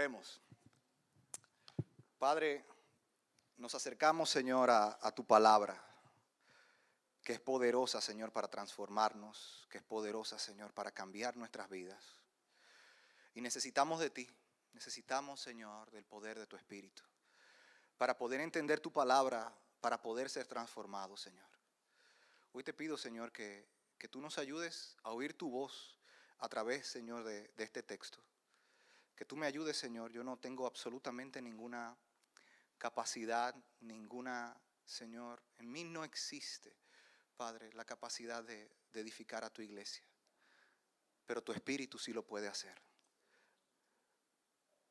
Oremos. Padre, nos acercamos, Señor, a tu palabra, que es poderosa, Señor, para transformarnos, que es poderosa, Señor, para cambiar nuestras vidas. Y necesitamos de ti, necesitamos, Señor, del poder de tu Espíritu, para poder entender tu palabra, para poder ser transformados, Señor. Hoy te pido, Señor, que tú nos ayudes a oír tu voz a través, Señor, de este texto. Que tú me ayudes, Señor. Yo no tengo absolutamente ninguna capacidad, Señor, en mí no existe, Padre, la capacidad de edificar a tu iglesia. Pero tu Espíritu sí lo puede hacer.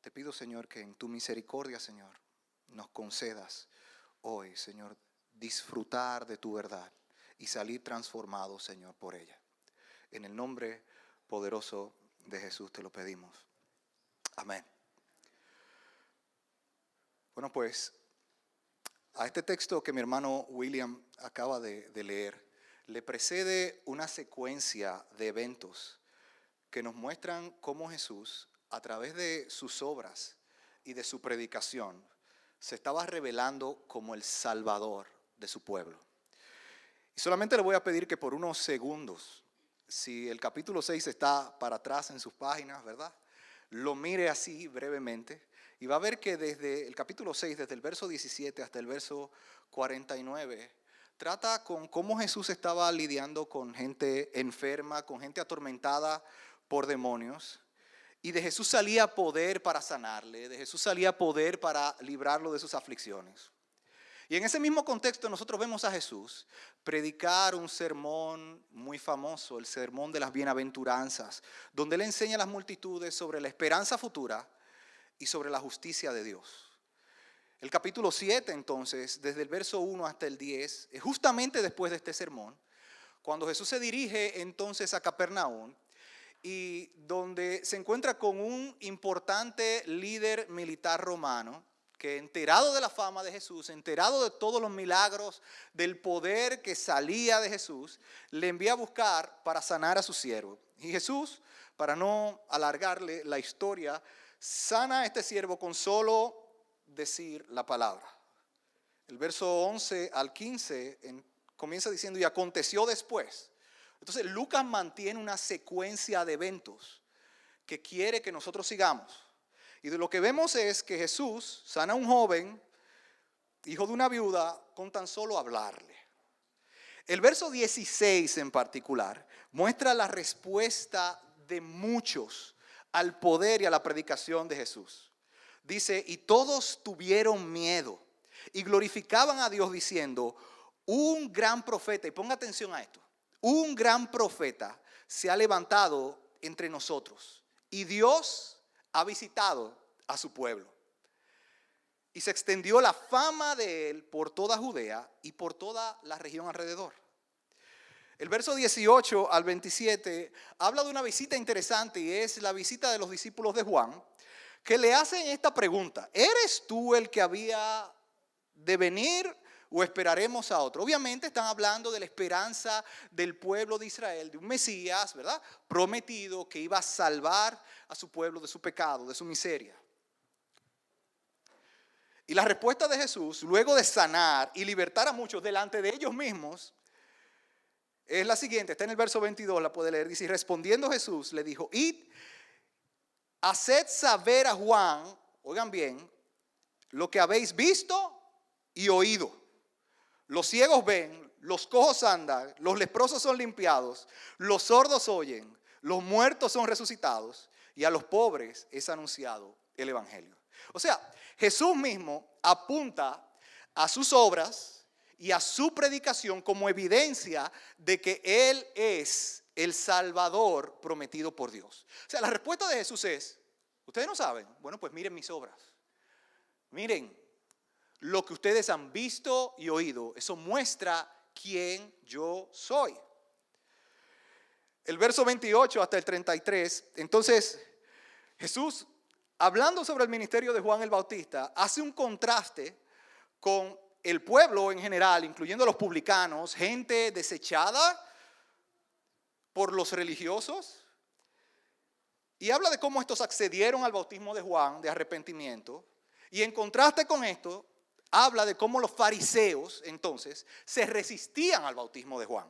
Te pido, Señor, que en tu misericordia, Señor, nos concedas hoy, Señor, disfrutar de tu verdad y salir transformados, Señor, por ella. En el nombre poderoso de Jesús te lo pedimos. Amén. Bueno, pues a este texto que mi hermano William acaba de leer, le precede una secuencia de eventos que nos muestran cómo Jesús, a través de sus obras y de su predicación, se estaba revelando como el Salvador de su pueblo. Y solamente le voy a pedir que por unos segundos, si el capítulo 6 está para atrás en sus páginas, ¿verdad?, lo mire así brevemente y va a ver que desde el capítulo 6, desde el verso 17 hasta el verso 49, trata con cómo Jesús estaba lidiando con gente enferma, con gente atormentada por demonios. Y de Jesús salía poder para sanarle, de Jesús salía poder para librarlo de sus aflicciones. Y en ese mismo contexto nosotros vemos a Jesús predicar un sermón muy famoso, el sermón de las bienaventuranzas, donde él enseña a las multitudes sobre la esperanza futura y sobre la justicia de Dios. El capítulo 7 entonces, desde el verso 1 hasta el 10, es justamente después de este sermón, cuando Jesús se dirige entonces a Capernaum y donde se encuentra con un importante líder militar romano, que enterado de la fama de Jesús, enterado de todos los milagros, del poder que salía de Jesús, le envía a buscar para sanar a su siervo. Y Jesús, para no alargarle la historia, sana a este siervo con solo decir la palabra. El verso 11 al 15 comienza diciendo: y aconteció después. Entonces Lucas mantiene una secuencia de eventos que quiere que nosotros sigamos. Y de lo que vemos es que Jesús sana a un joven, hijo de una viuda, con tan solo hablarle. El verso 16 en particular muestra la respuesta de muchos al poder y a la predicación de Jesús. Dice: y todos tuvieron miedo y glorificaban a Dios diciendo: un gran profeta, y ponga atención a esto, un gran profeta se ha levantado entre nosotros y Dios ha visitado a su pueblo. Y se extendió la fama de él por toda Judea y por toda la región alrededor. El verso 18 al 27 habla de una visita interesante, y es la visita de los discípulos de Juan, que le hacen esta pregunta: ¿eres tú el que había de venir o esperaremos a otro? Obviamente están hablando de la esperanza del pueblo de Israel, de un Mesías, ¿verdad?, prometido, que iba a salvar a su pueblo de su pecado, de su miseria. Y la respuesta de Jesús, luego de sanar y libertar a muchos delante de ellos mismos, es la siguiente. Está en el verso 22, la puede leer. Dice: y respondiendo Jesús le dijo: id, haced saber a Juan, oigan bien, lo que habéis visto y oído. Los ciegos ven, los cojos andan, los leprosos son limpiados, los sordos oyen, los muertos son resucitados, y a los pobres es anunciado el evangelio. O sea, Jesús mismo apunta a sus obras y a su predicación como evidencia de que Él es el Salvador prometido por Dios. O sea, la respuesta de Jesús es: ¿ustedes no saben? Bueno, pues miren mis obras. Miren lo que ustedes han visto y oído. Eso muestra quién yo soy. El verso 28 hasta el 33, entonces Jesús, hablando sobre el ministerio de Juan el Bautista, hace un contraste con el pueblo en general, incluyendo a los publicanos, gente desechada por los religiosos, Y habla de cómo estos accedieron al bautismo de Juan de arrepentimiento. Y en contraste con esto, habla de cómo los fariseos entonces se resistían al bautismo de Juan.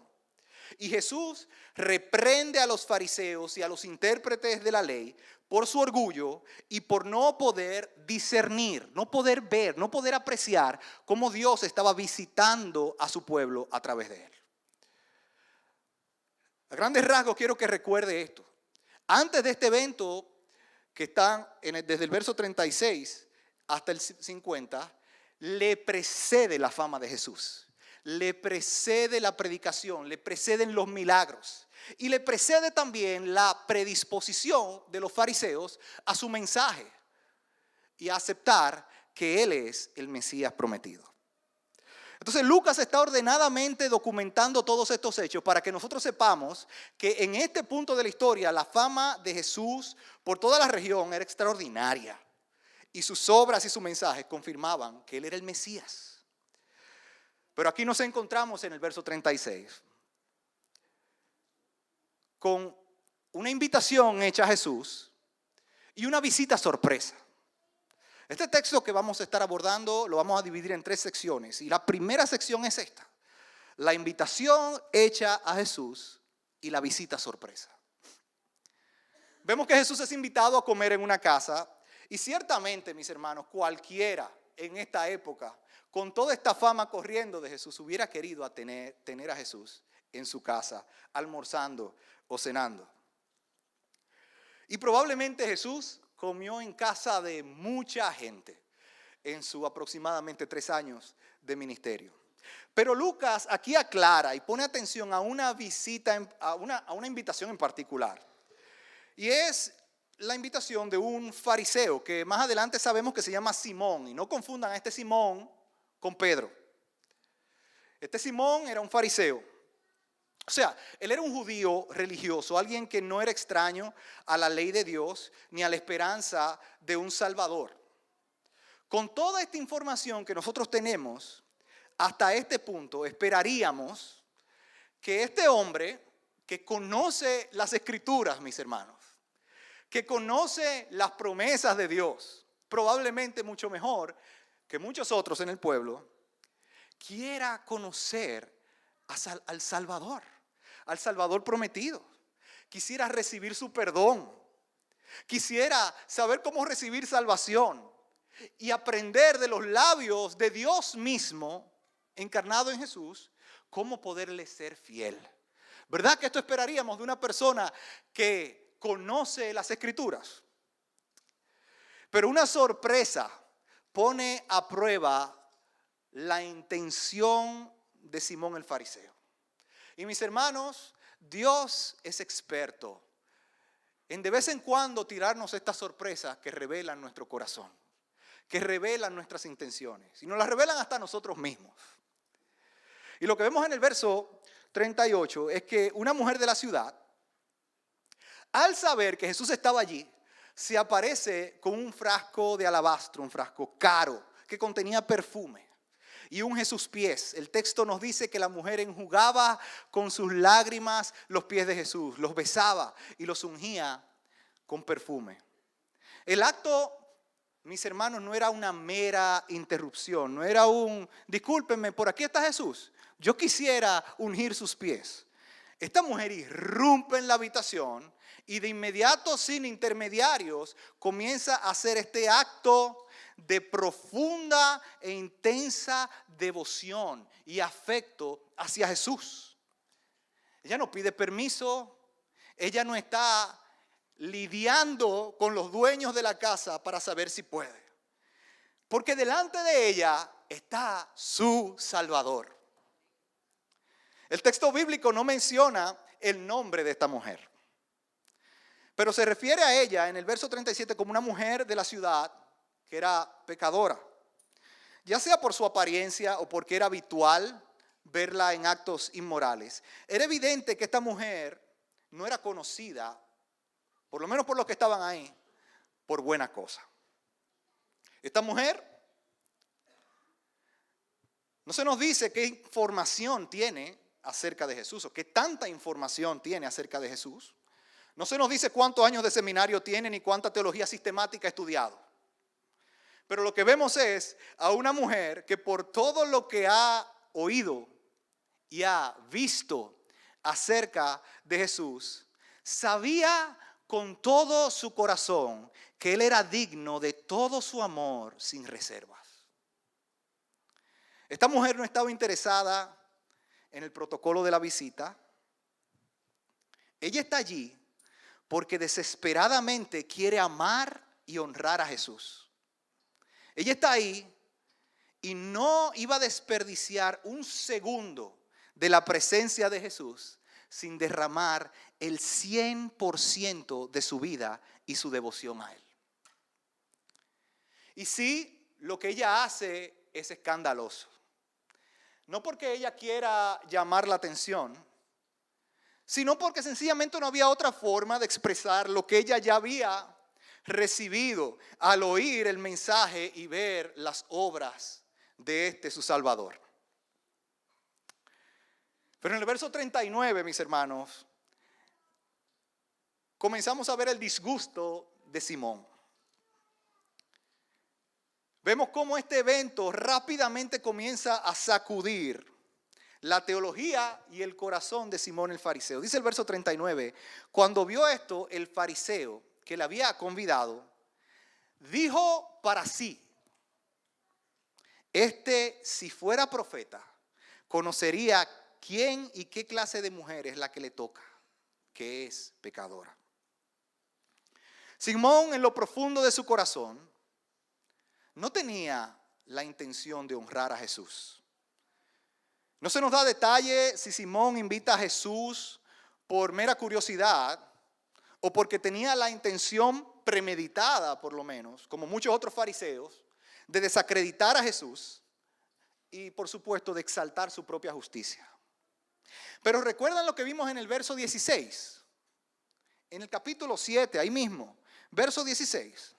Y Jesús reprende a los fariseos y a los intérpretes de la ley por su orgullo y por no poder discernir, no poder ver, no poder apreciar cómo Dios estaba visitando a su pueblo a través de él. A grandes rasgos quiero que recuerde esto. Antes de este evento, que está desde el verso 36 hasta el 50, le precede la fama de Jesús. Le precede la predicación, le preceden los milagros y le precede también la predisposición de los fariseos a su mensaje y a aceptar que Él es el Mesías prometido. Entonces Lucas está ordenadamente documentando todos estos hechos para que nosotros sepamos que en este punto de la historia la fama de Jesús por toda la región era extraordinaria y sus obras y su mensaje confirmaban que Él era el Mesías. Pero aquí nos encontramos en el verso 36 con una invitación hecha a Jesús y una visita sorpresa. Este texto que vamos a estar abordando lo vamos a dividir en 3 secciones. Y la primera sección es esta: la invitación hecha a Jesús y la visita sorpresa. Vemos que Jesús es invitado a comer en una casa. Y ciertamente, mis hermanos, cualquiera en esta época, con toda esta fama corriendo de Jesús, hubiera querido tener a Jesús en su casa, almorzando o cenando. Y probablemente Jesús comió en casa de mucha gente en sus aproximadamente 3 años de ministerio. Pero Lucas aquí aclara y pone atención a una visita, a una invitación en particular. Y es la invitación de un fariseo que más adelante sabemos que se llama Simón. Y no confundan a este Simón con Pedro. Este Simón era un fariseo. O sea, él era un judío religioso, alguien que no era extraño a la ley de Dios ni a la esperanza de un Salvador. Con toda esta información que nosotros tenemos hasta este punto, esperaríamos que este hombre que conoce las Escrituras, mis hermanos, que conoce las promesas de Dios, probablemente mucho mejor que muchos otros en el pueblo, quiera conocer al Salvador prometido. Quisiera recibir su perdón. Quisiera saber cómo recibir salvación y aprender de los labios de Dios mismo, encarnado en Jesús, cómo poderle ser fiel. ¿Verdad que esto esperaríamos de una persona que conoce las Escrituras? Pero una sorpresa pone a prueba la intención de Simón el fariseo. Y mis hermanos, Dios es experto en de vez en cuando tirarnos estas sorpresas que revelan nuestro corazón, que revelan nuestras intenciones y nos las revelan hasta nosotros mismos. Y lo que vemos en el verso 38 es que una mujer de la ciudad, al saber que Jesús estaba allí, se aparece con un frasco de alabastro, un frasco caro que contenía perfume. Y unge sus pies. El texto nos dice que la mujer enjugaba con sus lágrimas los pies de Jesús, los besaba y los ungía con perfume. El acto, mis hermanos, no era una mera interrupción, no era discúlpenme, por aquí está Jesús, yo quisiera ungir sus pies. Esta mujer irrumpe en la habitación y de inmediato, sin intermediarios, comienza a hacer este acto de profunda e intensa devoción y afecto hacia Jesús. Ella no pide permiso, ella no está lidiando con los dueños de la casa para saber si puede, porque delante de ella está su Salvador. El texto bíblico no menciona el nombre de esta mujer, pero se refiere a ella en el verso 37 como una mujer de la ciudad que era pecadora, ya sea por su apariencia o porque era habitual verla en actos inmorales. Era evidente que esta mujer no era conocida, por lo menos por los que estaban ahí, por buena cosa. Esta mujer, no se nos dice qué información tiene acerca de Jesús o qué tanta información tiene acerca de Jesús. No se nos dice cuántos años de seminario tiene ni cuánta teología sistemática ha estudiado. Pero lo que vemos es a una mujer que por todo lo que ha oído y ha visto acerca de Jesús, sabía con todo su corazón que Él era digno de todo su amor sin reservas. Esta mujer no estaba interesada en el protocolo de la visita. Ella está allí porque desesperadamente quiere amar y honrar a Jesús. Ella está ahí y no iba a desperdiciar un segundo de la presencia de Jesús sin derramar el 100% de su vida y su devoción a Él. Y sí, lo que ella hace es escandaloso. No porque ella quiera llamar la atención, sino porque sencillamente no había otra forma de expresar lo que ella ya había recibido al oír el mensaje y ver las obras de su Salvador. Pero en el verso 39, mis hermanos, comenzamos a ver el disgusto de Simón. Vemos cómo este evento rápidamente comienza a sacudir la teología y el corazón de Simón el fariseo. Dice el verso 39, cuando vio esto, el fariseo que le había convidado, dijo para sí, si fuera profeta, conocería quién y qué clase de mujer es la que le toca, que es pecadora. Simón, en lo profundo de su corazón, no tenía la intención de honrar a Jesús. No se nos da detalle si Simón invita a Jesús por mera curiosidad o porque tenía la intención premeditada, por lo menos, como muchos otros fariseos, de desacreditar a Jesús y, por supuesto, de exaltar su propia justicia. Pero recuerdan lo que vimos en el verso 16, en el capítulo 7, ahí mismo, verso 16.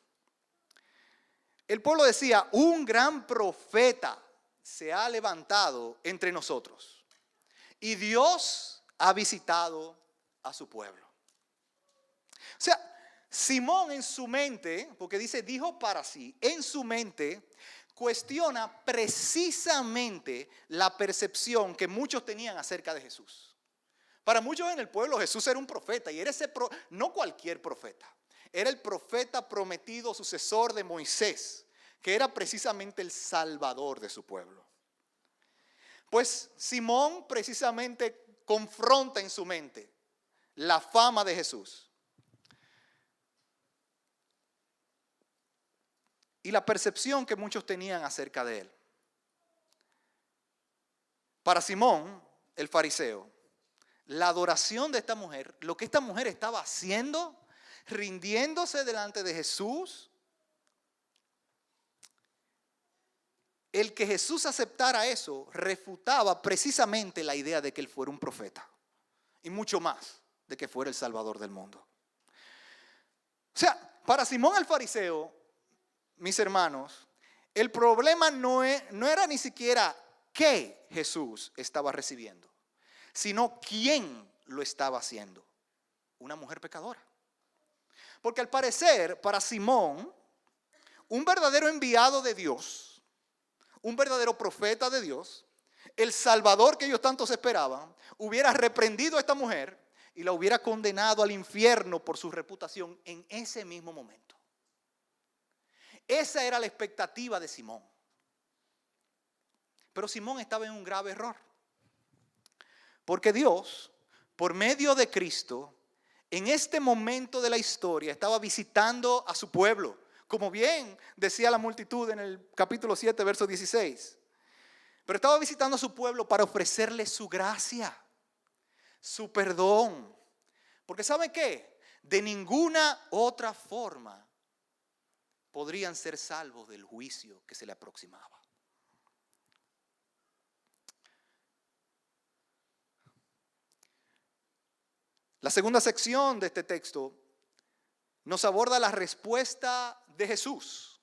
El pueblo decía, un gran profeta se ha levantado entre nosotros y Dios ha visitado a su pueblo. O sea, Simón en su mente, porque dijo para sí, en su mente cuestiona precisamente la percepción que muchos tenían acerca de Jesús. Para muchos en el pueblo Jesús era un profeta y era no cualquier profeta. Era el profeta prometido, sucesor de Moisés, que era precisamente el salvador de su pueblo. Pues Simón precisamente confronta en su mente la fama de Jesús y la percepción que muchos tenían acerca de él. Para Simón, el fariseo, la adoración de esta mujer, lo que esta mujer estaba haciendo, rindiéndose delante de Jesús, el que Jesús aceptara eso refutaba precisamente la idea de que él fuera un profeta y mucho más de que fuera el Salvador del mundo. O sea, para Simón el fariseo, mis hermanos, el problema no era ni siquiera qué Jesús estaba recibiendo, sino quién lo estaba haciendo, una mujer pecadora. Porque al parecer, para Simón, un verdadero enviado de Dios, un verdadero profeta de Dios, el Salvador que ellos tantos esperaban, hubiera reprendido a esta mujer y la hubiera condenado al infierno por su reputación en ese mismo momento. Esa era la expectativa de Simón. Pero Simón estaba en un grave error. Porque Dios, por medio de Cristo, en este momento de la historia, estaba visitando a su pueblo. Como bien decía la multitud en el capítulo 7, verso 16. Pero estaba visitando a su pueblo para ofrecerle su gracia, su perdón. Porque ¿saben qué? De ninguna otra forma podrían ser salvos del juicio que se le aproximaba. La segunda sección de este texto nos aborda la respuesta de Jesús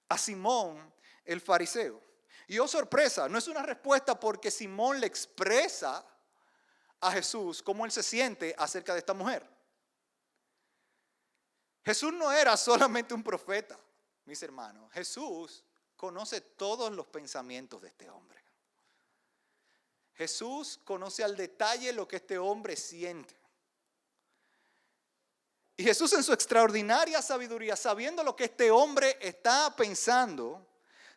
a Simón el fariseo. Y oh sorpresa, no es una respuesta porque Simón le expresa a Jesús cómo él se siente acerca de esta mujer. Jesús no era solamente un profeta, mis hermanos. Jesús conoce todos los pensamientos de este hombre. Jesús conoce al detalle lo que este hombre siente. Y Jesús, en su extraordinaria sabiduría, sabiendo lo que este hombre está pensando,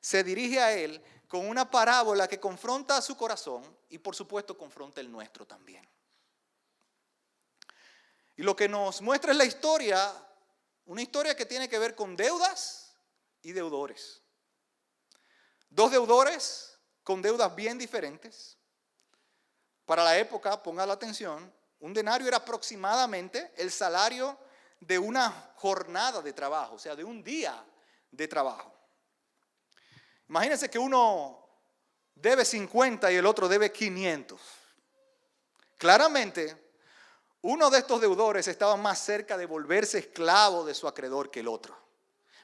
se dirige a él con una parábola que confronta a su corazón y por supuesto confronta el nuestro también. Y lo que nos muestra es la historia, una historia que tiene que ver con deudas y deudores. Dos deudores con deudas bien diferentes. Para la época, ponga la atención, un denario era aproximadamente el salario de una jornada de trabajo, o sea, de un día de trabajo. Imagínense que uno debe 50 y el otro debe 500. Claramente, uno de estos deudores estaba más cerca de volverse esclavo de su acreedor que el otro.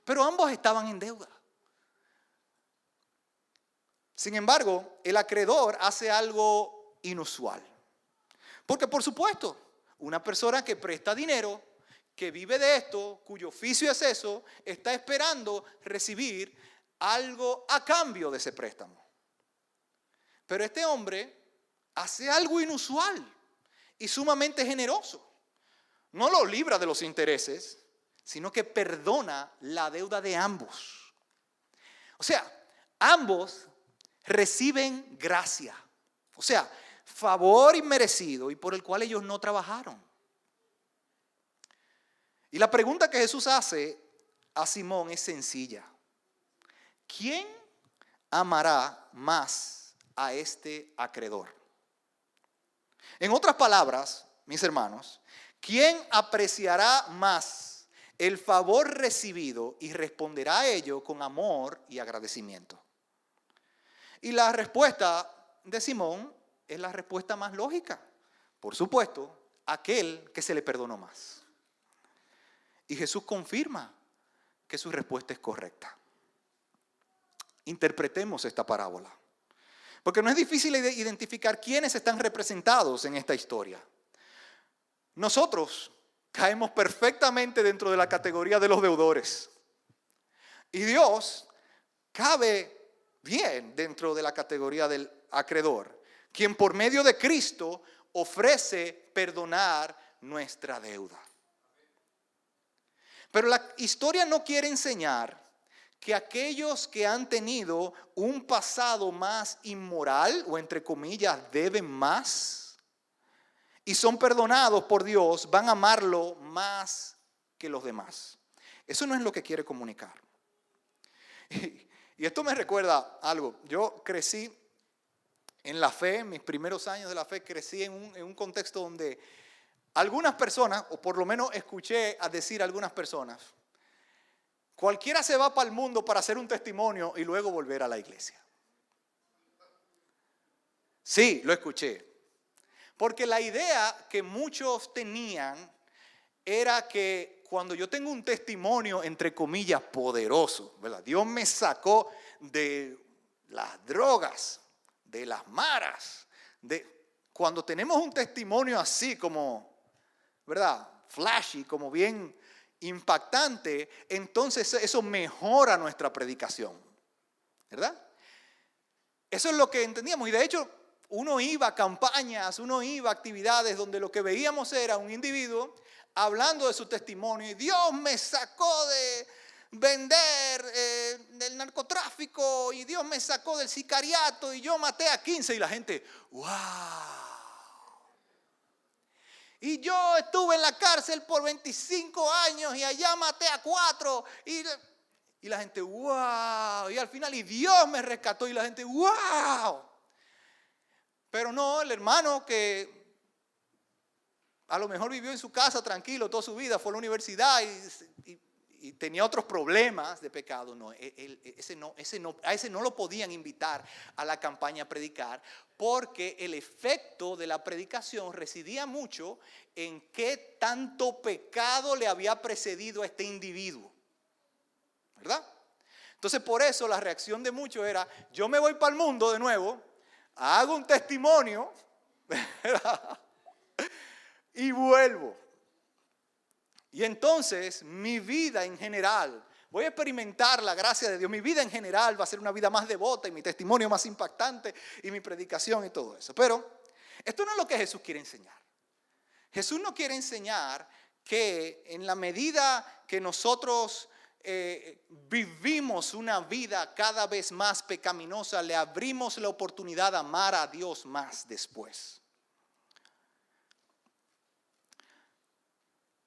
Pero ambos estaban en deuda. Sin embargo, el acreedor hace algo inusual. Porque por supuesto, una persona que presta dinero, que vive de esto, cuyo oficio es eso, está esperando recibir algo a cambio de ese préstamo. Pero este hombre hace algo inusual y sumamente generoso. No lo libra de los intereses, sino que perdona la deuda de ambos. O sea, ambos reciben gracia. O sea, favor inmerecido y por el cual ellos no trabajaron. Y la pregunta que Jesús hace a Simón es sencilla. ¿Quién amará más a este acreedor? En otras palabras, mis hermanos, ¿quién apreciará más el favor recibido y responderá a ello con amor y agradecimiento? Y la respuesta de Simón es la respuesta más lógica. Por supuesto, aquel que se le perdonó más. Y Jesús confirma que su respuesta es correcta. Interpretemos esta parábola. Porque no es difícil identificar quiénes están representados en esta historia. Nosotros caemos perfectamente dentro de la categoría de los deudores. Y Dios cabe bien dentro de la categoría del acreedor, quien por medio de Cristo ofrece perdonar nuestra deuda. Pero la historia no quiere enseñar que aquellos que han tenido un pasado más inmoral, o entre comillas, deben más, y son perdonados por Dios, van a amarlo más que los demás. Eso no es lo que quiere comunicar. Y esto me recuerda algo. Yo crecí en la fe, en mis primeros años de la fe, crecí en un contexto donde algunas personas, o por lo menos escuché a decir algunas personas, cualquiera se va para el mundo para hacer un testimonio y luego volver a la iglesia. Sí, lo escuché. Porque la idea que muchos tenían era que cuando yo tengo un testimonio, entre comillas, poderoso, ¿verdad? Dios me sacó de las drogas, de las maras, cuando tenemos un testimonio así como, ¿verdad? Flashy, como bien impactante, entonces eso mejora nuestra predicación, ¿verdad? Eso es lo que entendíamos. Y de hecho, uno iba a campañas, uno iba a actividades donde lo que veíamos era un individuo hablando de su testimonio. Y Dios me sacó de vender del narcotráfico, y Dios me sacó del sicariato, y yo maté a 15. Y la gente, ¡wow! Y yo estuve en la cárcel por 25 años y allá maté a 4. Y la gente, wow. Y al final, y Dios me rescató. Y la gente, wow. Pero no, el hermano que a lo mejor vivió en su casa tranquilo toda su vida, fue a la universidad y tenía otros problemas de pecado. No, a ese no lo podían invitar a la campaña a predicar, porque el efecto de la predicación residía mucho en qué tanto pecado le había precedido a este individuo, ¿verdad? Entonces, por eso la reacción de muchos era: yo me voy para el mundo de nuevo, hago un testimonio, ¿verdad? Y vuelvo. Y entonces mi vida en general, voy a experimentar la gracia de Dios. Mi vida en general va a ser una vida más devota y mi testimonio más impactante y mi predicación y todo eso. Pero esto no es lo que Jesús quiere enseñar. Jesús no quiere enseñar que en la medida que nosotros vivimos una vida cada vez más pecaminosa, le abrimos la oportunidad de amar a Dios más después.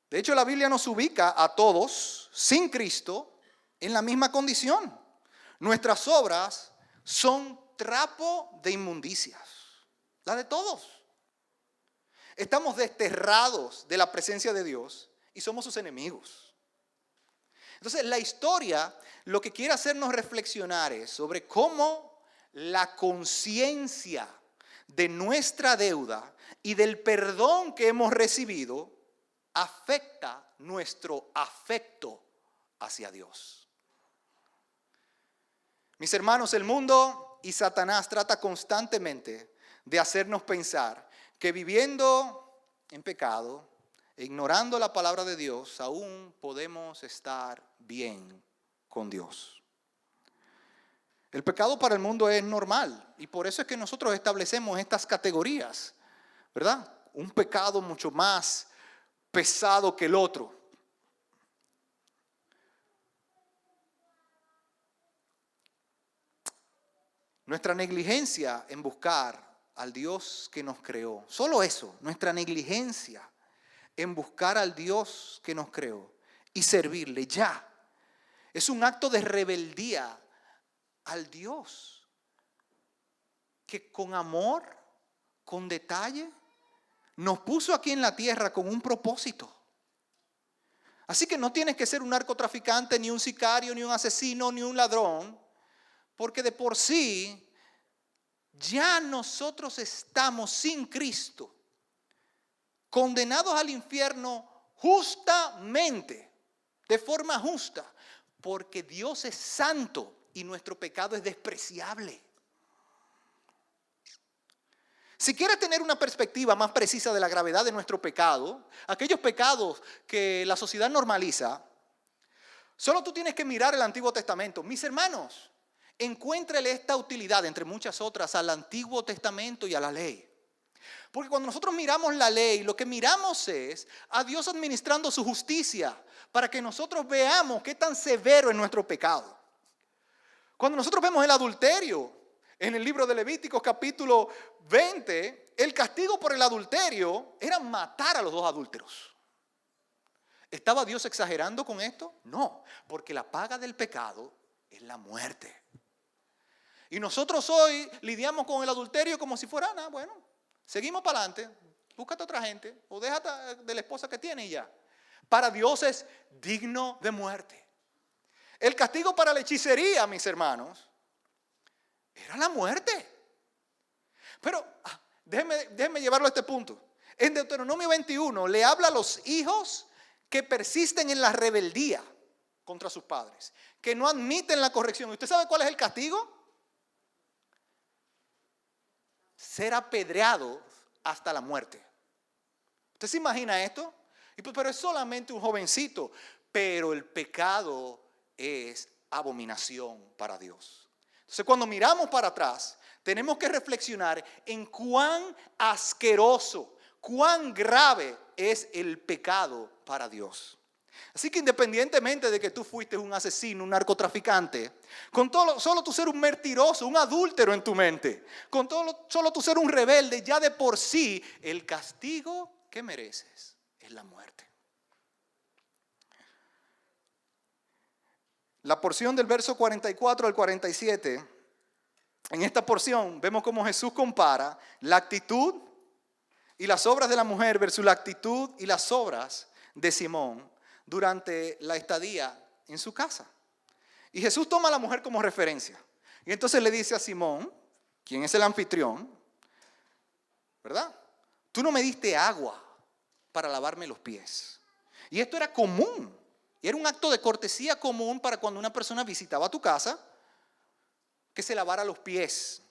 De hecho, la Biblia nos ubica a todos, sin Cristo, en la misma condición. Nuestras obras son trapo de inmundicias, la de todos. Estamos desterrados de la presencia de Dios y somos sus enemigos. Entonces, la historia lo que quiere hacernos reflexionar es sobre cómo la conciencia de nuestra deuda y del perdón que hemos recibido afecta nuestro afecto hacia Dios. Mis hermanos, el mundo y Satanás trata constantemente de hacernos pensar que viviendo en pecado, ignorando la palabra de Dios, aún podemos estar bien con Dios. El pecado para el mundo es normal y por eso es que nosotros establecemos estas categorías, ¿verdad? Un pecado mucho más pesado que el otro. Nuestra negligencia en buscar al Dios que nos creó, solo eso, nuestra negligencia en buscar al Dios que nos creó y servirle ya, es un acto de rebeldía al Dios que con amor, con detalle, nos puso aquí en la tierra con un propósito. Así que no tienes que ser un narcotraficante, ni un sicario, ni un asesino, ni un ladrón, porque de por sí ya nosotros estamos sin Cristo, condenados al infierno justamente, de forma justa, porque Dios es santo y nuestro pecado es despreciable. Si quieres tener una perspectiva más precisa de la gravedad de nuestro pecado, aquellos pecados que la sociedad normaliza, solo tú tienes que mirar el Antiguo Testamento. Mis hermanos, encuéntrele esta utilidad, entre muchas otras, al Antiguo Testamento y a la ley. Porque cuando nosotros miramos la ley, lo que miramos es a Dios administrando su justicia para que nosotros veamos qué tan severo es nuestro pecado. Cuando nosotros vemos el adulterio en el libro de Levíticos capítulo 20, el castigo por el adulterio era matar a los dos adúlteros. ¿Estaba Dios exagerando con esto? No, porque la paga del pecado es la muerte. Y nosotros hoy lidiamos con el adulterio como si fuera nada, bueno, seguimos para adelante, búscate otra gente o déjate de la esposa que tiene y ya. Para Dios es digno de muerte. El castigo para la hechicería, mis hermanos, era la muerte. Pero déjenme llevarlo a este punto. En Deuteronomio 21 le habla a los hijos que persisten en la rebeldía contra sus padres, que no admiten la corrección. ¿Usted sabe cuál es el castigo? Ser apedreado hasta la muerte. ¿Usted se imagina esto? Pero es solamente un jovencito. Pero el pecado es abominación para Dios. Entonces, cuando miramos para atrás, tenemos que reflexionar en cuán asqueroso, cuán grave es el pecado para Dios. Así que independientemente de que tú fuiste un asesino, un narcotraficante, solo tú ser un mentiroso, un adúltero en tu mente, solo tú ser un rebelde, ya de por sí el castigo que mereces es la muerte. La porción del verso 44 al 47, en esta porción vemos cómo Jesús compara la actitud y las obras de la mujer versus la actitud y las obras de Simón durante la estadía en su casa. Y Jesús toma a la mujer como referencia. Y entonces le dice a Simón, quien es el anfitrión, ¿verdad? Tú no me diste agua para lavarme los pies. Y esto era común. Y era un acto de cortesía común para cuando una persona visitaba tu casa, que se lavara los pies.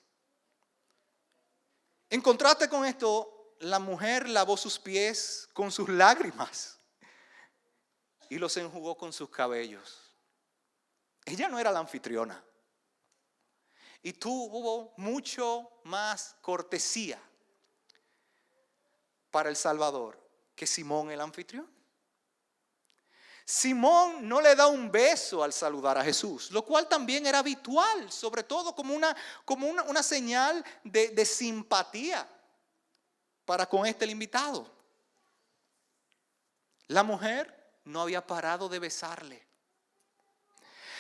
En contraste con esto, la mujer lavó sus pies con sus lágrimas. y los enjugó con sus cabellos. Ella no era la anfitriona. Y tuvo mucho más cortesía para el Salvador que Simón el anfitrión. Simón no le da un beso al saludar a Jesús, lo cual también era habitual, sobre todo como una señal de simpatía para con el invitado. La mujer no había parado de besarle.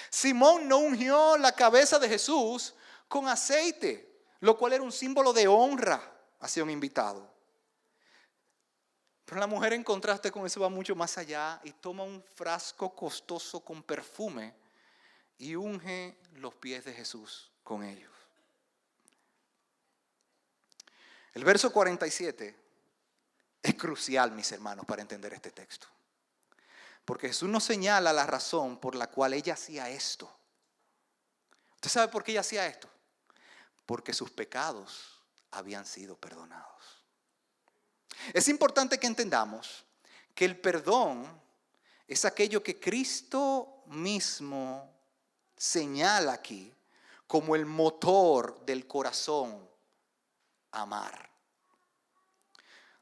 Simón no ungió la cabeza de Jesús con aceite, lo cual era un símbolo de honra hacia un invitado. Pero la mujer, en contraste con eso, va mucho más allá y toma un frasco costoso con perfume y unge los pies de Jesús con ellos. El verso 47 es crucial, mis hermanos, para entender este texto. Porque Jesús nos señala la razón por la cual ella hacía esto. ¿Usted sabe por qué ella hacía esto? Porque sus pecados habían sido perdonados. Es importante que entendamos que el perdón es aquello que Cristo mismo señala aquí como el motor del corazón amar.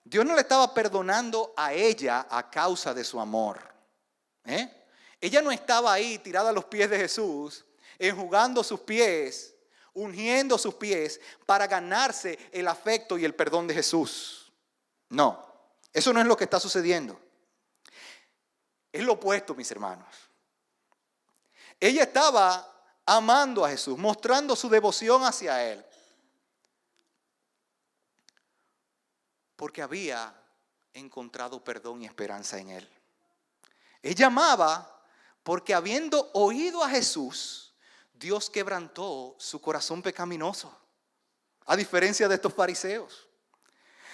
Dios no le estaba perdonando a ella a causa de su amor. Ella no estaba ahí tirada a los pies de Jesús, enjugando sus pies, ungiendo sus pies para ganarse el afecto y el perdón de Jesús. No, eso no es lo que está sucediendo. Es lo opuesto, mis hermanos. Ella estaba amando a Jesús, mostrando su devoción hacia Él, porque había encontrado perdón y esperanza en Él. Ella amaba porque, habiendo oído a Jesús, Dios quebrantó su corazón pecaminoso, a diferencia de estos fariseos.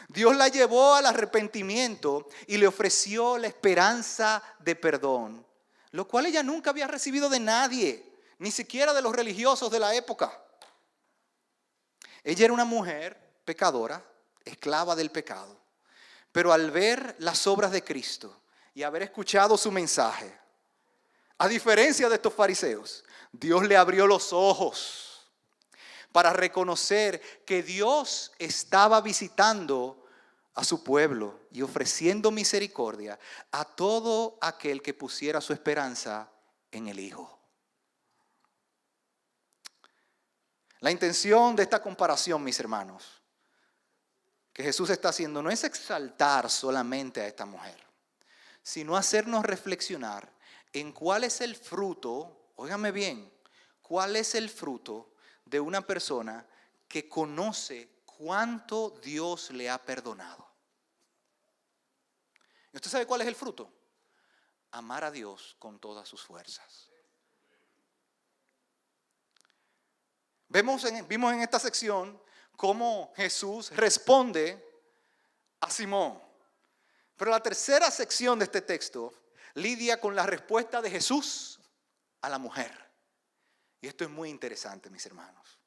Dios la llevó al arrepentimiento y le ofreció la esperanza de perdón, lo cual ella nunca había recibido de nadie, ni siquiera de los religiosos de la época. Ella era una mujer pecadora, esclava del pecado, pero al ver las obras de Cristo y haber escuchado su mensaje, a diferencia de estos fariseos, Dios le abrió los ojos para reconocer que Dios estaba visitando a su pueblo y ofreciendo misericordia a todo aquel que pusiera su esperanza en el Hijo. La intención de esta comparación, mis hermanos, que Jesús está haciendo no es exaltar solamente a esta mujer, sino hacernos reflexionar en cuál es el fruto, óigame bien, cuál es el fruto de una persona que conoce cuánto Dios le ha perdonado. ¿Y usted sabe cuál es el fruto? Amar a Dios con todas sus fuerzas. Vimos en esta sección cómo Jesús responde a Simón. Pero la tercera sección de este texto lidia con la respuesta de Jesús a la mujer. Y esto es muy interesante, mis hermanos,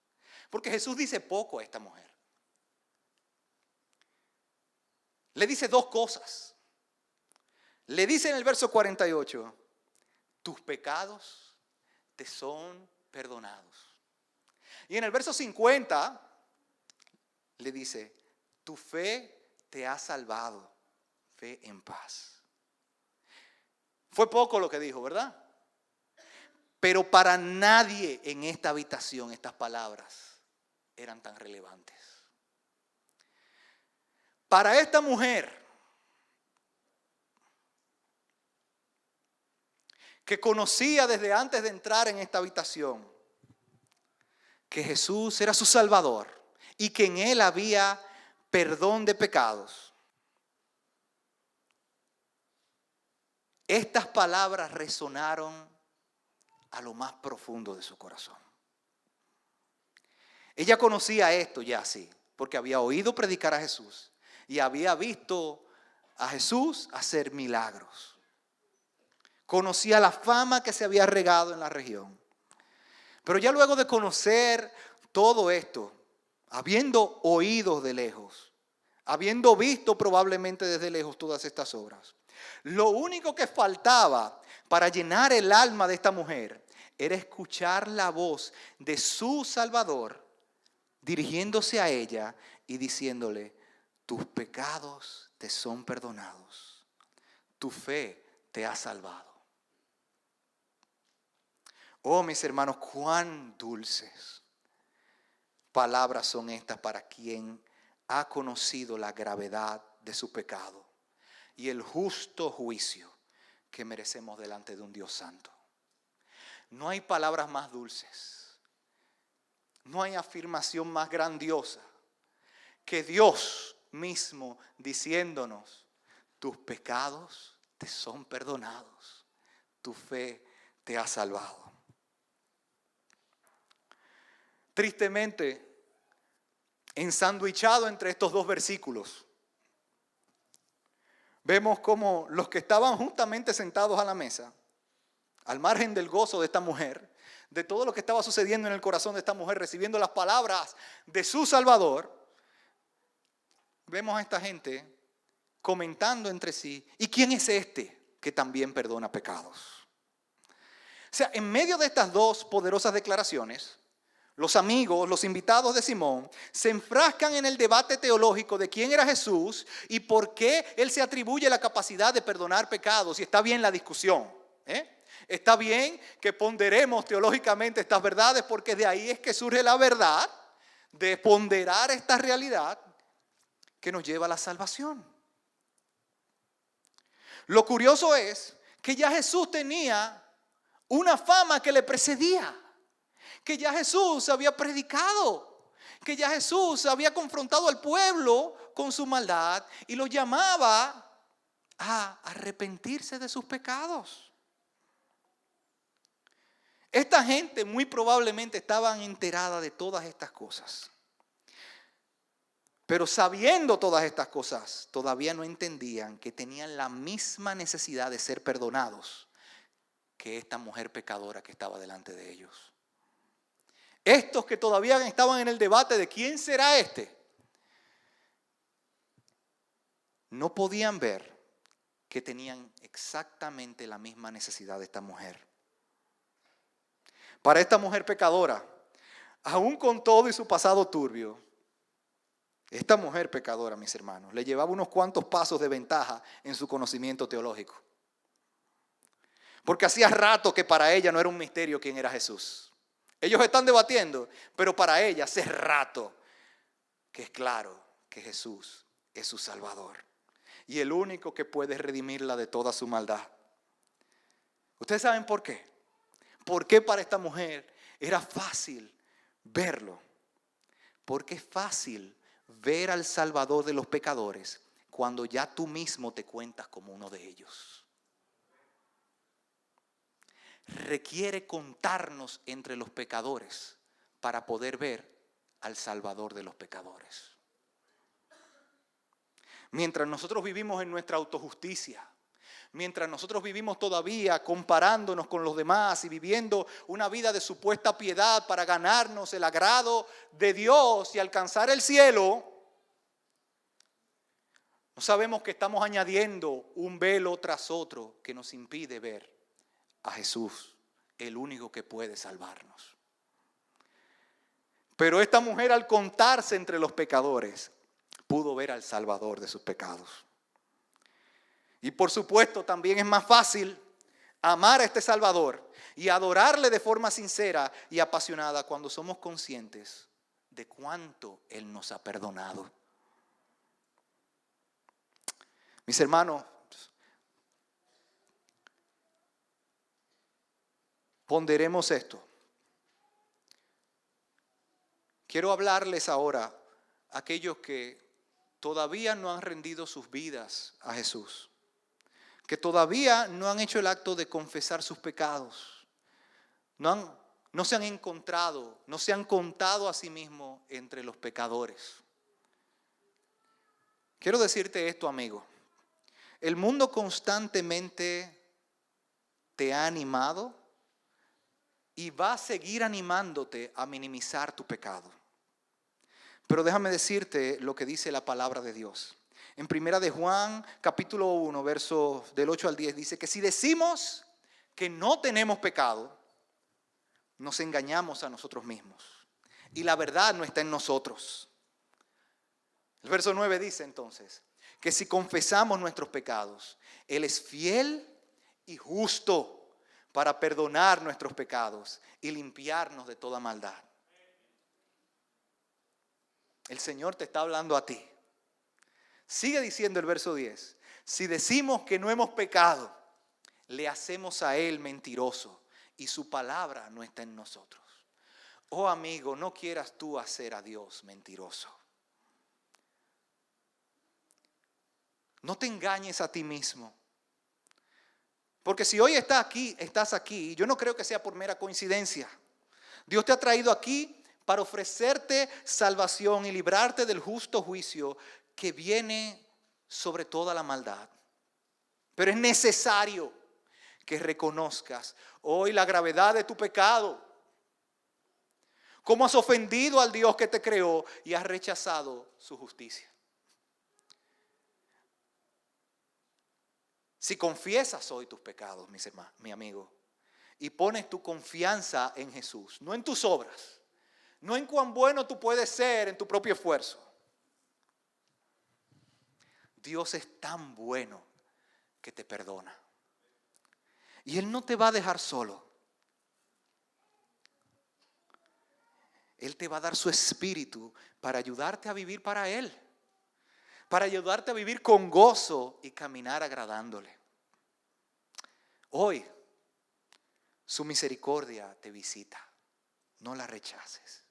porque Jesús dice poco a esta mujer. Le dice dos cosas. Le dice en el verso 48, tus pecados te son perdonados. Y en el verso 50 le dice, tu fe te ha salvado, fe en paz. Fue poco lo que dijo, ¿verdad? Pero para nadie en esta habitación estas palabras eran tan relevantes. Para esta mujer que conocía desde antes de entrar en esta habitación que Jesús era su Salvador y que en Él había perdón de pecados, estas palabras resonaron a lo más profundo de su corazón. Ella conocía esto ya así, porque había oído predicar a Jesús y había visto a Jesús hacer milagros. Conocía la fama que se había regado en la región. Pero ya luego de conocer todo esto, habiendo oído de lejos, habiendo visto probablemente desde lejos todas estas obras, Lo único que faltaba para llenar el alma de esta mujer era escuchar la voz de su Salvador dirigiéndose a ella y diciéndole: tus pecados te son perdonados, tu fe te ha salvado. Oh, mis hermanos, cuán dulces palabras son estas para quien ha conocido la gravedad de su pecado y el justo juicio que merecemos delante de un Dios santo. No hay palabras más dulces, no hay afirmación más grandiosa que Dios mismo diciéndonos: tus pecados te son perdonados, tu fe te ha salvado. Tristemente, ensanduichado entre estos dos versículos, vemos como los que estaban justamente sentados a la mesa, al margen del gozo de esta mujer, de todo lo que estaba sucediendo en el corazón de esta mujer, recibiendo las palabras de su Salvador, vemos a esta gente comentando entre sí: ¿y quién es este que también perdona pecados? O sea, en medio de estas dos poderosas declaraciones, los amigos, los invitados de Simón, se enfrascan en el debate teológico de quién era Jesús y por qué Él se atribuye la capacidad de perdonar pecados. Y está bien la discusión, Está bien que ponderemos teológicamente estas verdades, porque de ahí es que surge la verdad de ponderar esta realidad que nos lleva a la salvación. Lo curioso es que ya Jesús tenía una fama que le precedía, que ya Jesús había predicado, que ya Jesús había confrontado al pueblo con su maldad y lo llamaba a arrepentirse de sus pecados. Esta gente muy probablemente estaban enterada de todas estas cosas. Pero sabiendo todas estas cosas, todavía no entendían que tenían la misma necesidad de ser perdonados que esta mujer pecadora que estaba delante de ellos. Estos que todavía estaban en el debate de quién será este, no podían ver que tenían exactamente la misma necesidad de esta mujer. Para esta mujer pecadora, aún con todo y su pasado turbio, esta mujer pecadora, mis hermanos, le llevaba unos cuantos pasos de ventaja en su conocimiento teológico. Porque hacía rato que para ella no era un misterio quién era Jesús. Ellos están debatiendo, pero para ella hace rato que es claro que Jesús es su Salvador y el único que puede redimirla de toda su maldad. ¿Ustedes saben por qué? ¿Por qué para esta mujer era fácil verlo? Porque es fácil ver al Salvador de los pecadores cuando ya tú mismo te cuentas como uno de ellos. Requiere contarnos entre los pecadores para poder ver al Salvador de los pecadores. Mientras nosotros vivimos en nuestra autojusticia, mientras nosotros vivimos todavía comparándonos con los demás y viviendo una vida de supuesta piedad para ganarnos el agrado de Dios y alcanzar el cielo, no sabemos que estamos añadiendo un velo tras otro que nos impide ver a Jesús, el único que puede salvarnos. Pero esta mujer, al contarse entre los pecadores, pudo ver al Salvador de sus pecados. Y por supuesto también es más fácil amar a este Salvador y adorarle de forma sincera y apasionada cuando somos conscientes de cuánto Él nos ha perdonado. Mis hermanos, ponderemos esto. Quiero hablarles ahora a aquellos que todavía no han rendido sus vidas a Jesús, que todavía no han hecho el acto de confesar sus pecados, no se han encontrado, no se han contado a sí mismos entre los pecadores. Quiero decirte esto, amigo. El mundo constantemente te ha animado y va a seguir animándote a minimizar tu pecado. Pero déjame decirte lo que dice la palabra de Dios. En Primera de Juan, capítulo 1, versos del 8 al 10, dice que si decimos que no tenemos pecado, nos engañamos a nosotros mismos y la verdad no está en nosotros. El verso 9 dice entonces que si confesamos nuestros pecados, Él es fiel y justo para perdonar nuestros pecados y limpiarnos de toda maldad. El Señor te está hablando a ti. Sigue diciendo el verso 10. Si decimos que no hemos pecado, le hacemos a Él mentiroso y su palabra no está en nosotros. Oh amigo, no quieras tú hacer a Dios mentiroso. No te engañes a ti mismo. Porque si hoy estás aquí, yo no creo que sea por mera coincidencia. Dios te ha traído aquí para ofrecerte salvación y librarte del justo juicio que viene sobre toda la maldad. Pero es necesario que reconozcas hoy la gravedad de tu pecado. Cómo has ofendido al Dios que te creó y has rechazado su justicia. Si confiesas hoy tus pecados, mi amigo, y pones tu confianza en Jesús, no en tus obras, no en cuán bueno tú puedes ser en tu propio esfuerzo. Dios es tan bueno que te perdona. Y Él no te va a dejar solo. Él te va a dar su espíritu para ayudarte a vivir para Él. Para ayudarte a vivir con gozo y caminar agradándole. Hoy, su misericordia te visita. No la rechaces.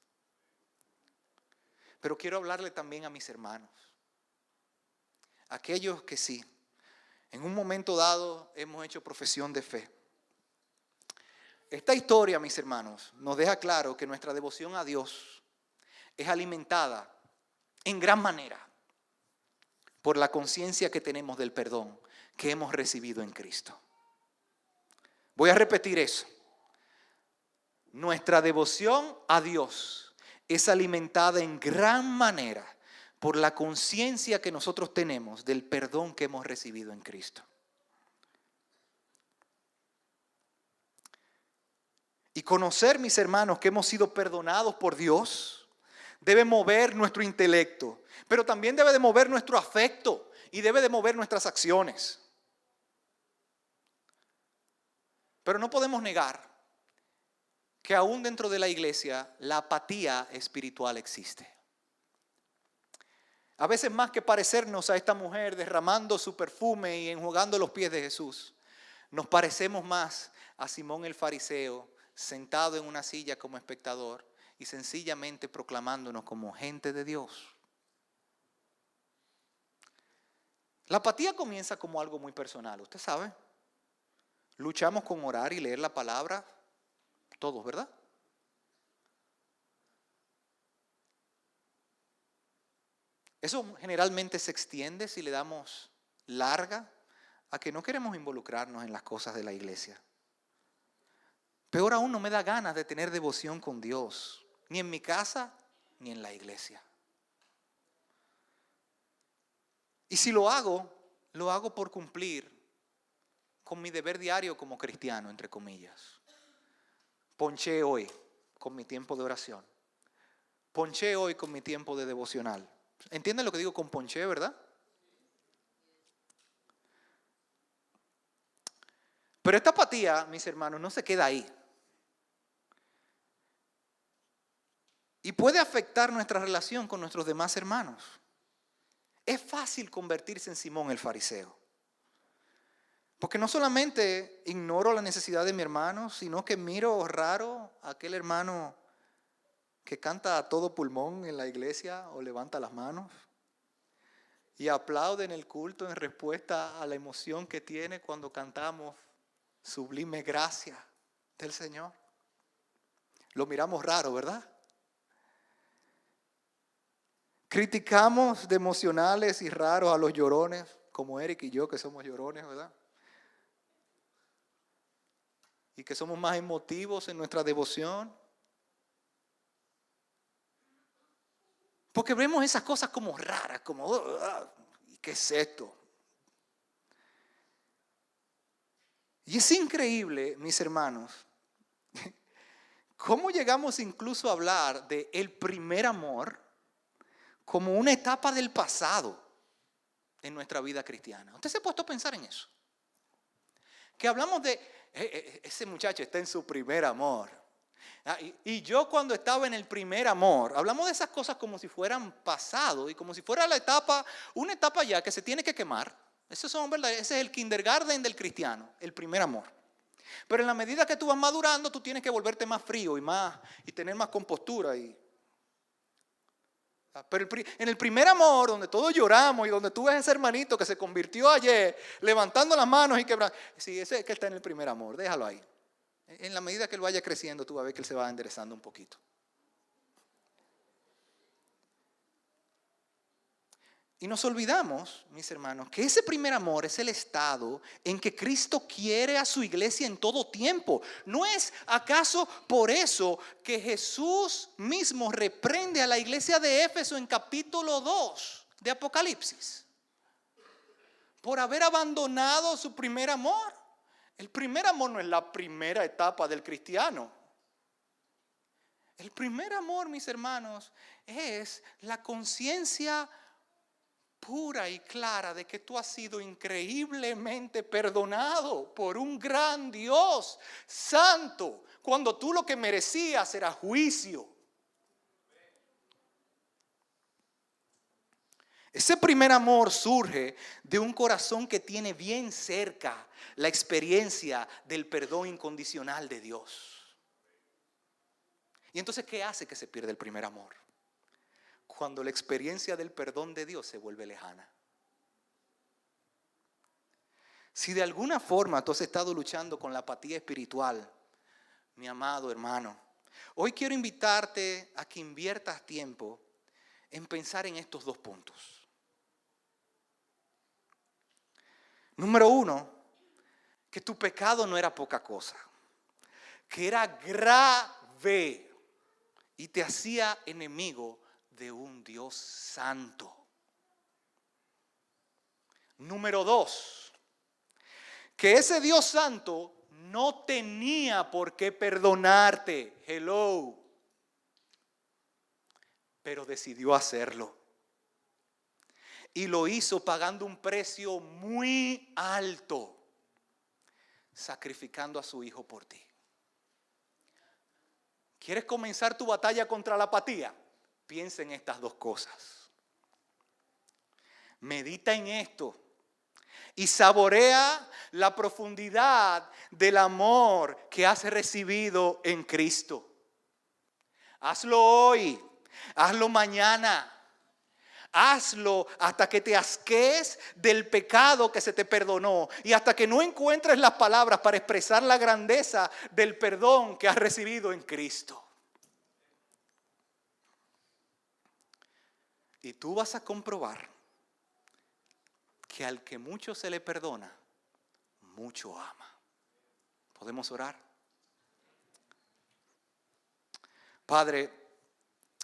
Pero quiero hablarle también a mis hermanos. Aquellos que sí, en un momento dado hemos hecho profesión de fe. Esta historia, mis hermanos, nos deja claro que nuestra devoción a Dios es alimentada en gran manera por la conciencia que tenemos del perdón que hemos recibido en Cristo. Voy a repetir eso. Nuestra devoción a Dios es alimentada en gran manera por la conciencia que nosotros tenemos del perdón que hemos recibido en Cristo. Y conocer, mis hermanos, que hemos sido perdonados por Dios debe mover nuestro intelecto, pero también debe de mover nuestro afecto y debe de mover nuestras acciones. Pero no podemos negar que aún dentro de la iglesia la apatía espiritual existe. A veces más que parecernos a esta mujer derramando su perfume y enjugando los pies de Jesús, nos parecemos más a Simón el fariseo sentado en una silla como espectador y sencillamente proclamándonos como gente de Dios. La apatía comienza como algo muy personal, usted sabe. Luchamos con orar y leer la palabra, todos, ¿verdad? Eso generalmente se extiende si le damos larga a que no queremos involucrarnos en las cosas de la iglesia. Peor aún, no me da ganas de tener devoción con Dios, ni en mi casa ni en la iglesia. Y si lo hago por cumplir con mi deber diario como cristiano, entre comillas. Ponché hoy con mi tiempo de oración. Ponché hoy con mi tiempo de devocional. ¿Entienden lo que digo con ponché, verdad? Pero esta apatía, mis hermanos, no se queda ahí. Y puede afectar nuestra relación con nuestros demás hermanos. Es fácil convertirse en Simón el fariseo. Porque no solamente ignoro la necesidad de mi hermano, sino que miro raro a aquel hermano que canta a todo pulmón en la iglesia o levanta las manos y aplaude en el culto en respuesta a la emoción que tiene cuando cantamos Sublime Gracia del Señor. Lo miramos raro, ¿verdad? Criticamos de emocionales y raros a los llorones, como Eric y yo que somos llorones, ¿verdad? Y que somos más emotivos en nuestra devoción. Porque vemos esas cosas como raras, como ¿qué es esto? Y es increíble, mis hermanos, cómo llegamos incluso a hablar de el primer amor como una etapa del pasado en nuestra vida cristiana. ¿Usted se ha puesto a pensar en eso? Que hablamos de, ese muchacho está en su primer amor. Y yo cuando estaba en el primer amor, hablamos de esas cosas como si fueran pasado y como si fuera la etapa, una etapa ya que se tiene que quemar. Ese es el kindergarten del cristiano, el primer amor. Pero en la medida que tú vas madurando, tú tienes que volverte más frío y tener más compostura. Pero en el primer amor, donde todos lloramos y donde tú ves a ese hermanito que se convirtió ayer, levantando las manos y quebrando. Sí, ese es que está en el primer amor, déjalo ahí. En la medida que él vaya creciendo, tú vas a ver que él se va enderezando un poquito. Y nos olvidamos, mis hermanos, que ese primer amor es el estado en que Cristo quiere a su iglesia en todo tiempo. ¿No es acaso por eso que Jesús mismo reprende a la iglesia de Éfeso en capítulo 2 de Apocalipsis? Por haber abandonado su primer amor. El primer amor no es la primera etapa del cristiano. El primer amor, mis hermanos, es la conciencia pura y clara de que tú has sido increíblemente perdonado por un gran Dios santo, cuando tú lo que merecías era juicio. Ese primer amor surge de un corazón que tiene bien cerca la experiencia del perdón incondicional de Dios. Y entonces, ¿qué hace que se pierda el primer amor? Cuando la experiencia del perdón de Dios se vuelve lejana. Si de alguna forma tú has estado luchando con la apatía espiritual, mi amado hermano, hoy quiero invitarte a que inviertas tiempo en pensar en estos dos puntos. Número uno, que tu pecado no era poca cosa, que era grave y te hacía enemigo de un Dios santo. Número dos, que ese Dios santo no tenía por qué perdonarte. Hello. Pero decidió hacerlo. Y lo hizo pagando un precio muy alto, sacrificando a su hijo por ti. ¿Quieres comenzar tu batalla contra la apatía? Piensa en estas dos cosas. Medita en esto y saborea la profundidad del amor que has recibido en Cristo. Hazlo hoy, hazlo mañana. Hazlo hasta que te asquees del pecado que se te perdonó y hasta que no encuentres las palabras para expresar la grandeza del perdón que has recibido en Cristo. Y tú vas a comprobar que al que mucho se le perdona, mucho ama. ¿Podemos orar? Padre,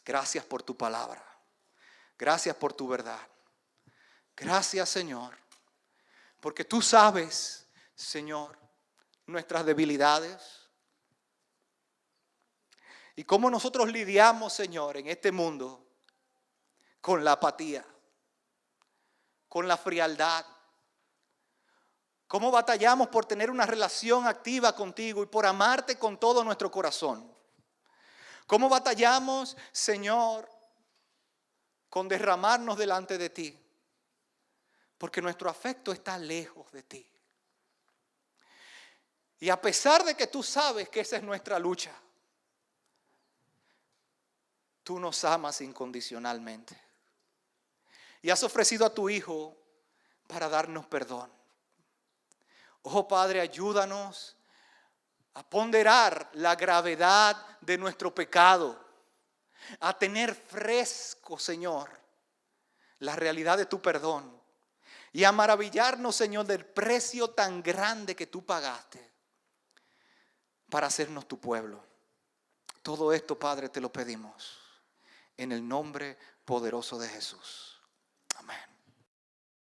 gracias por tu palabra. Gracias por tu verdad. Gracias, Señor, porque tú sabes, Señor, nuestras debilidades y cómo nosotros lidiamos, Señor, en este mundo con la apatía, con la frialdad. Cómo batallamos por tener una relación activa contigo y por amarte con todo nuestro corazón. Cómo batallamos, Señor, con derramarnos delante de ti, porque nuestro afecto está lejos de ti. Y a pesar de que tú sabes que esa es nuestra lucha, tú nos amas incondicionalmente. Y has ofrecido a tu Hijo para darnos perdón. Oh Padre, ayúdanos a ponderar la gravedad de nuestro pecado, a tener fresco, Señor, la realidad de tu perdón y a maravillarnos, Señor, del precio tan grande que tú pagaste para hacernos tu pueblo. Todo esto, Padre, te lo pedimos en el nombre poderoso de Jesús. Amén.